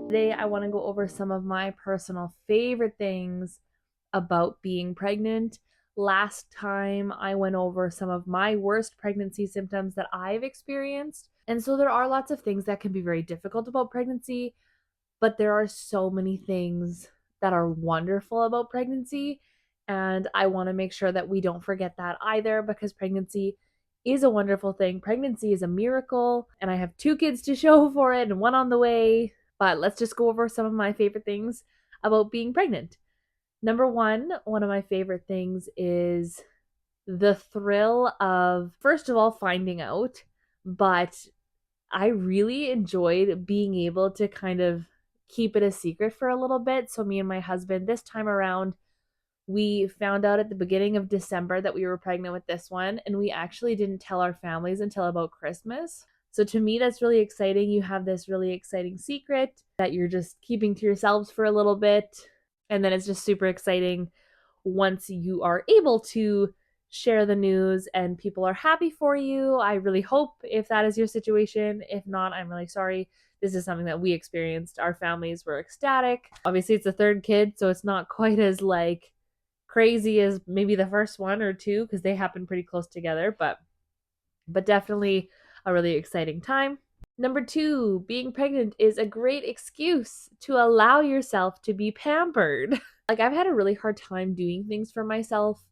Today, I want to go over some of my personal favorite things about being pregnant. Last time, I went over some of my worst pregnancy symptoms that I've experienced. And so, there are lots of things that can be very difficult about pregnancy, but there are so many things that are wonderful about pregnancy. And I want to make sure that we don't forget that either because pregnancy is a wonderful thing. Pregnancy is a miracle, and I have two kids to show for it and one on the way. But let's just go over some of my favorite things about being pregnant. Number one of my favorite things is the thrill of, first of all, finding out, but I really enjoyed being able to kind of keep it a secret for a little bit. So, me and my husband, this time around, we found out at the beginning of December that we were pregnant with this one, and we actually didn't tell our families until about Christmas. So, to me, that's really exciting. You have this really exciting secret that you're just keeping to yourselves for a little bit. And then it's just super exciting once you are able to share the news and people are happy for you. I really hope if that is your situation. If not, I'm really sorry. This is something that we experienced. Our families were ecstatic. Obviously, it's the third kid, so it's not quite as like crazy as maybe the first one or two because they happened pretty close together, but definitely a really exciting time. Number two, being pregnant is a great excuse to allow yourself to be pampered. Like, I've had a really hard time doing things for myself,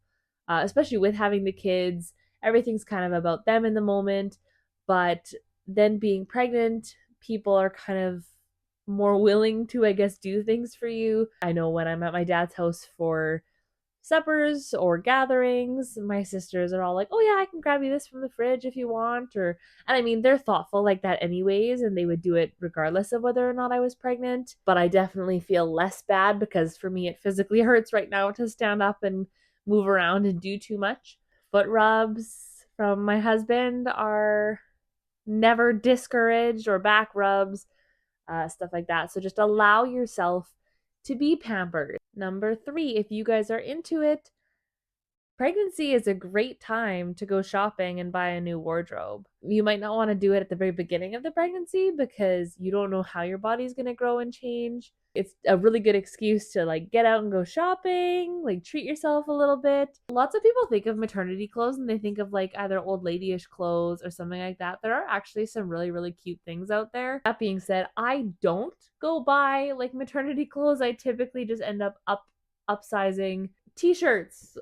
especially with having the kids. Everything's kind of about them in the moment. But then being pregnant, people are kind of more willing to, I guess, do things for you. I know when I'm at my dad's house for suppers or gatherings, my sisters are all like, "Oh yeah, I can grab you this from the fridge if you want." Or, and I mean, they're thoughtful like that anyways, and they would do it regardless of whether or not I was pregnant. But I definitely feel less bad because for me, it physically hurts right now to stand up and move around and do too much. Foot rubs from my husband are never discouraged, or back rubs, stuff like that. So just allow yourself to be pampered. Number three, if you guys are into it, pregnancy is a great time to go shopping and buy a new wardrobe. You might not want to do it at the very beginning of the pregnancy because you don't know how your body's going to grow and change. It's a really good excuse to like get out and go shopping, like treat yourself a little bit. Lots of people think of maternity clothes and they think of like either old ladyish clothes or something like that. There are actually some really, really cute things out there. That being said, I don't go buy like maternity clothes. I typically just end up upsizing t-shirts,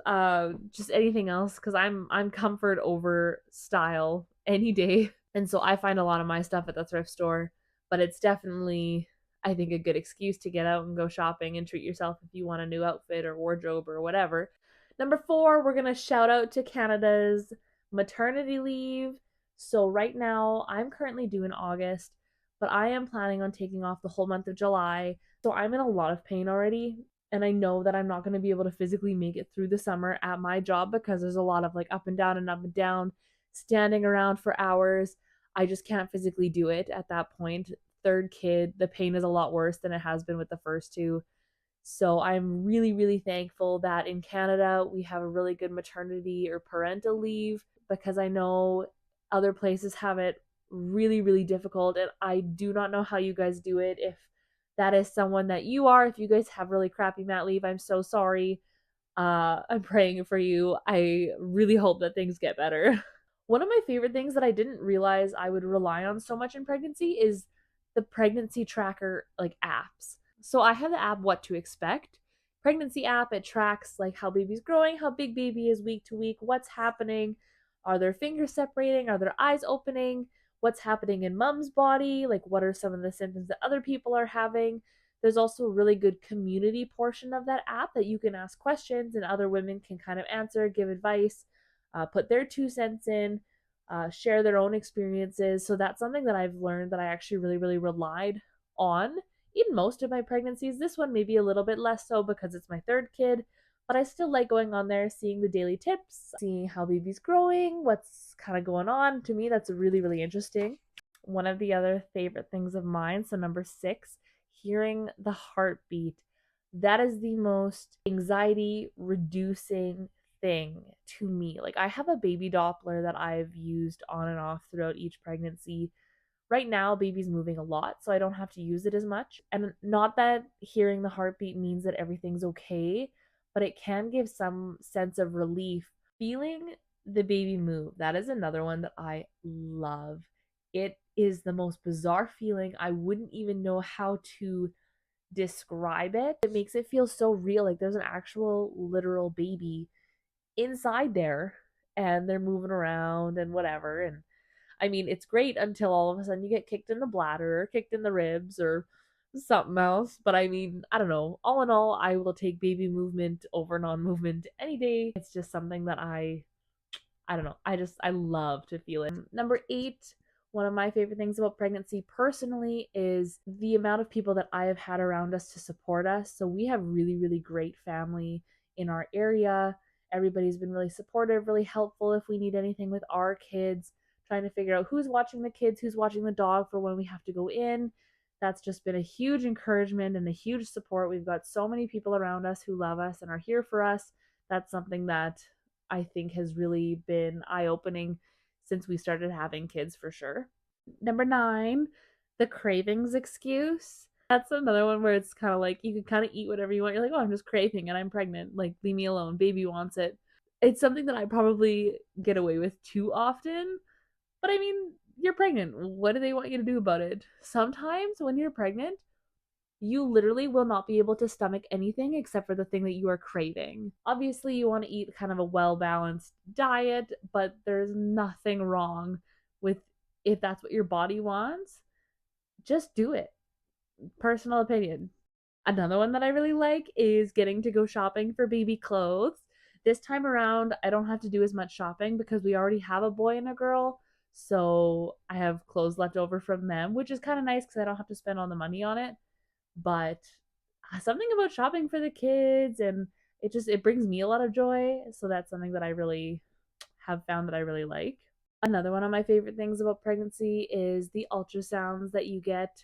just anything else because I'm comfort over style any day. And so I find a lot of my stuff at the thrift store, but it's definitely, I think, a good excuse to get out and go shopping and treat yourself if you want a new outfit or wardrobe or whatever. Number four, we're gonna shout out to Canada's maternity leave. So right now I'm currently due in August, but I am planning on taking off the whole month of July. So I'm in a lot of pain already, and I know that I'm not going to be able to physically make it through the summer at my job because there's a lot of like up and down, standing around for hours. I just can't physically do it at that point. Third kid, the pain is a lot worse than it has been with the first two. So I'm really, really thankful that in Canada we have a really good maternity or parental leave because I know other places have it really, really difficult. And I do not know how you guys do it. If that is someone that you are, if you guys have really crappy mat leave, I'm so sorry. I'm praying for you. I really hope that things get better. One of my favorite things that I didn't realize I would rely on so much in pregnancy is the pregnancy tracker like apps. So I have the app What to Expect. Pregnancy app, it tracks like how baby's growing, how big baby is week to week, what's happening, are their fingers separating, are their eyes opening, what's happening in mom's body, like what are some of the symptoms that other people are having. There's also a really good community portion of that app that you can ask questions and other women can kind of answer, give advice, put their 2 cents in, share their own experiences. So that's something that I've learned that I actually really, really relied on in most of my pregnancies. This one maybe a little bit less so because it's my third kid, but I still like going on there, seeing the daily tips, seeing how baby's growing, what's kind of going on. To me, that's really, really interesting. One of the other favorite things of mine, so number six, hearing the heartbeat. That is the most anxiety reducing thing to me. Like, I have a baby Doppler that I've used on and off throughout each pregnancy Right now, baby's moving a lot, so I don't have to use it as much. And not that hearing the heartbeat means that everything's okay, but it can give some sense of relief. Feeling the baby move, that is another one that I love. It is the most bizarre feeling. I wouldn't even know how to describe it. It makes it feel so real. Like there's an actual literal baby inside there and they're moving around and whatever. And I mean, it's great until all of a sudden you get kicked in the bladder or kicked in the ribs or something else. But I mean, I don't know. All in all, I will take baby movement over non movement any day. It's just something that I don't know. I love to feel it. Number 8, one of my favorite things about pregnancy personally is the amount of people that I have had around us to support us. So we have really, really great family in our area. Everybody's been really supportive, really helpful if we need anything with our kids, trying to figure out who's watching the kids, who's watching the dog for when we have to go in. That's just been a huge encouragement and a huge support. We've got so many people around us who love us and are here for us. That's something that I think has really been eye opening since we started having kids for sure. Number 9, the cravings excuse. That's another one where it's kind of like you can kind of eat whatever you want. You're like, oh, I'm just craving and I'm pregnant. Like, leave me alone. Baby wants it. It's something that I probably get away with too often. But I mean, you're pregnant. What do they want you to do about it? Sometimes when you're pregnant, you literally will not be able to stomach anything except for the thing that you are craving. Obviously, you want to eat kind of a well balanced diet, but there's nothing wrong with if that's what your body wants, just do it. Personal opinion. Another one that I really like is getting to go shopping for baby clothes. This time around, I don't have to do as much shopping because we already have a boy and a girl. So I have clothes left over from them, which is kind of nice because I don't have to spend all the money on it. But something about shopping for the kids and it brings me a lot of joy. So that's something that I really have found that I really like. Another one of my favorite things about pregnancy is the ultrasounds that you get.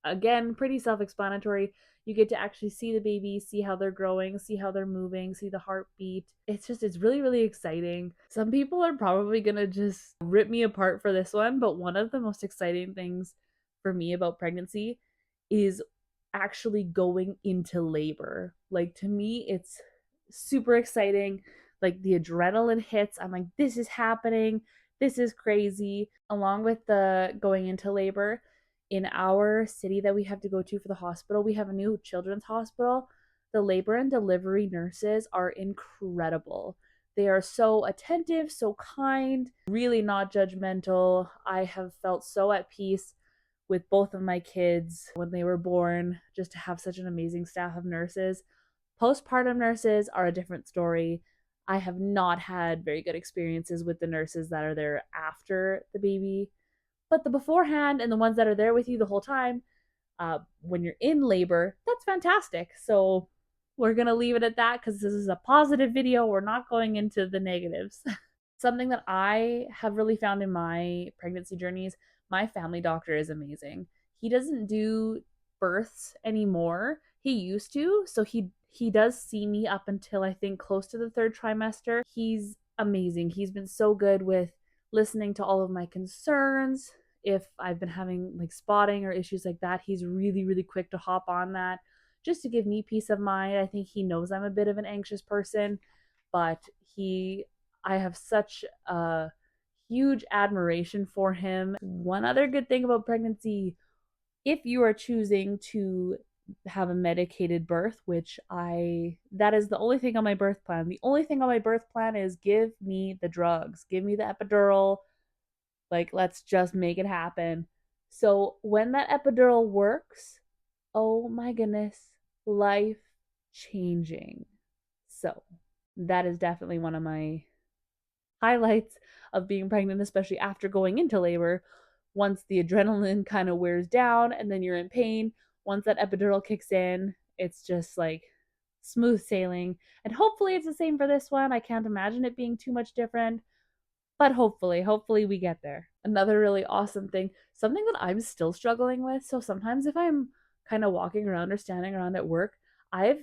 Again, pretty self-explanatory. You get to actually see the baby, see how they're growing, see how they're moving, see the heartbeat. It's really, really exciting. Some people are probably gonna just rip me apart for this one, but one of the most exciting things for me about pregnancy is actually going into labor. Like to me, it's super exciting. Like the adrenaline hits. I'm like, this is happening. This is crazy. Along with the going into labor, in our city that we have to go to for the hospital, we have a new children's hospital. The labor and delivery nurses are incredible. They are so attentive, so kind, really not judgmental. I have felt so at peace with both of my kids when they were born, just to have such an amazing staff of nurses. Postpartum nurses are a different story. I have not had very good experiences with the nurses that are there after the baby, but the beforehand and the ones that are there with you the whole time, when you're in labor, that's fantastic. So we're going to leave it at that because this is a positive video. We're not going into the negatives. Something that I have really found in my pregnancy journeys, my family doctor is amazing. He doesn't do births anymore. He used to, so he does see me up until I think close to the 3rd trimester. He's amazing. He's been so good with listening to all of my concerns. If I've been having like spotting or issues like that, he's really, really quick to hop on that just to give me peace of mind. I think he knows I'm a bit of an anxious person, but I have such a huge admiration for him. One other good thing about pregnancy, if you are choosing to have a medicated birth, that is the only thing on my birth plan. The only thing on my birth plan is give me the drugs, give me the epidural. Like, let's just make it happen. So when that epidural works, oh my goodness, life changing. So that is definitely one of my highlights of being pregnant, especially after going into labor. Once the adrenaline kind of wears down and then you're in pain, once that epidural kicks in, it's just like smooth sailing. And hopefully it's the same for this one. I can't imagine it being too much different, but hopefully we get there. Another really awesome thing, something that I'm still struggling with. So sometimes if I'm kind of walking around or standing around at work, I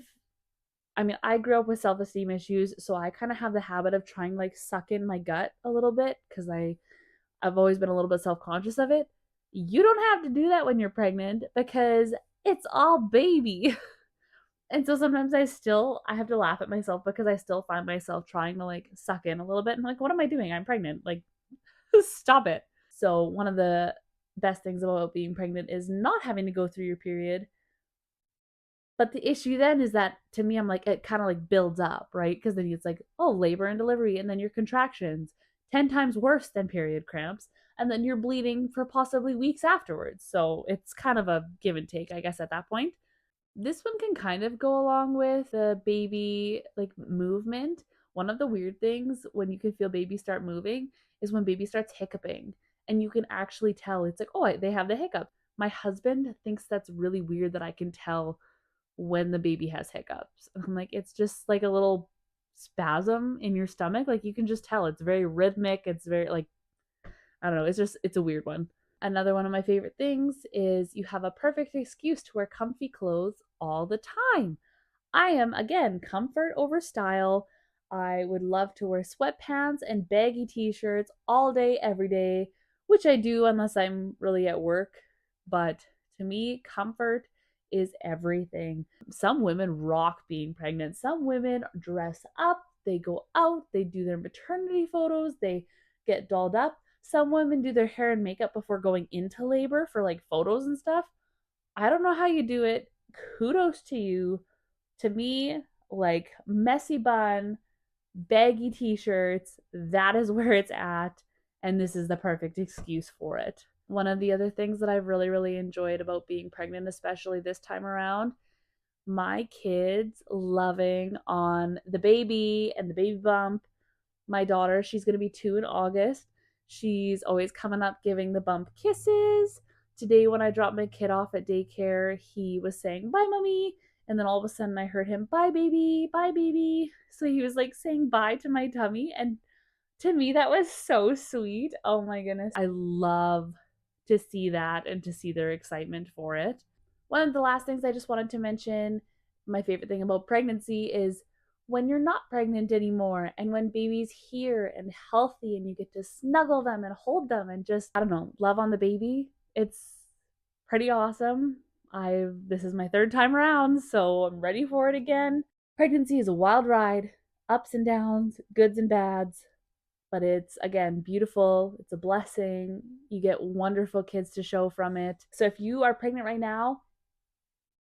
grew up with self-esteem issues, so I kind of have the habit of trying like suck in my gut a little bit because I've always been a little bit self-conscious of it. You don't have to do that when you're pregnant because it's all baby. And so sometimes I have to laugh at myself because I still find myself trying to like suck in a little bit and like, what am I doing? I'm pregnant. Like, stop it. So one of the best things about being pregnant is not having to go through your period. But the issue then is that to me, I'm like, it kind of like builds up, right? Because then it's like, oh, labor and delivery, and then your contractions, 10 times worse than period cramps. And then you're bleeding for possibly weeks afterwards. So it's kind of a give and take, I guess, at that point. This one can kind of go along with the baby like movement. One of the weird things when you can feel baby start moving is when baby starts hiccuping, and you can actually tell. It's like, oh, they have the hiccup. My husband thinks that's really weird that I can tell when the baby has hiccups. I'm like, it's just like a little spasm in your stomach. Like you can just tell. It's very rhythmic. It's very like, I don't know. It's a weird one. Another one of my favorite things is you have a perfect excuse to wear comfy clothes all the time. I am, again, comfort over style. I would love to wear sweatpants and baggy t shirts all day, every day, which I do unless I'm really at work. But to me, comfort is everything. Some women rock being pregnant. Some women dress up, they go out, they do their maternity photos, they get dolled up. Some women do their hair and makeup before going into labor for like photos and stuff. I don't know how you do it. Kudos to you. To me, like messy bun, baggy t shirts, that is where it's at. And this is the perfect excuse for it. One of the other things that I've really, really enjoyed about being pregnant, especially this time around, my kids loving on the baby and the baby bump. My daughter, she's going to be 2 in August. She's always coming up giving the bump kisses. Today, when I dropped my kid off at daycare, he was saying, bye, mommy. And then all of a sudden, I heard him, bye, baby, bye, baby. So he was like saying bye to my tummy. And to me, that was so sweet. Oh my goodness. I love to see that and to see their excitement for it. One of the last things I just wanted to mention, my favorite thing about pregnancy is when you're not pregnant anymore and when baby's here and healthy and you get to snuggle them and hold them and just, I don't know, love on the baby. It's pretty awesome. This is my third time around, so I'm ready for it again. Pregnancy is a wild ride, ups and downs, goods and bads, but it's again beautiful. It's a blessing. You get wonderful kids to show from it. So if you are pregnant right now,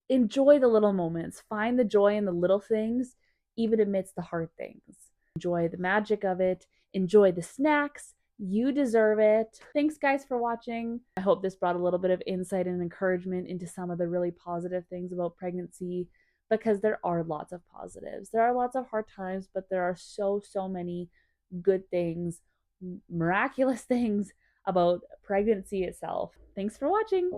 enjoy the little moments. Find the joy in the little things, even amidst the hard things. Enjoy the magic of it. Enjoy the snacks. You deserve it. Thanks, guys, for watching. I hope this brought a little bit of insight and encouragement into some of the really positive things about pregnancy, because there are lots of positives. There are lots of hard times, but there are so, so many good things, miraculous things about pregnancy itself. Thanks for watching.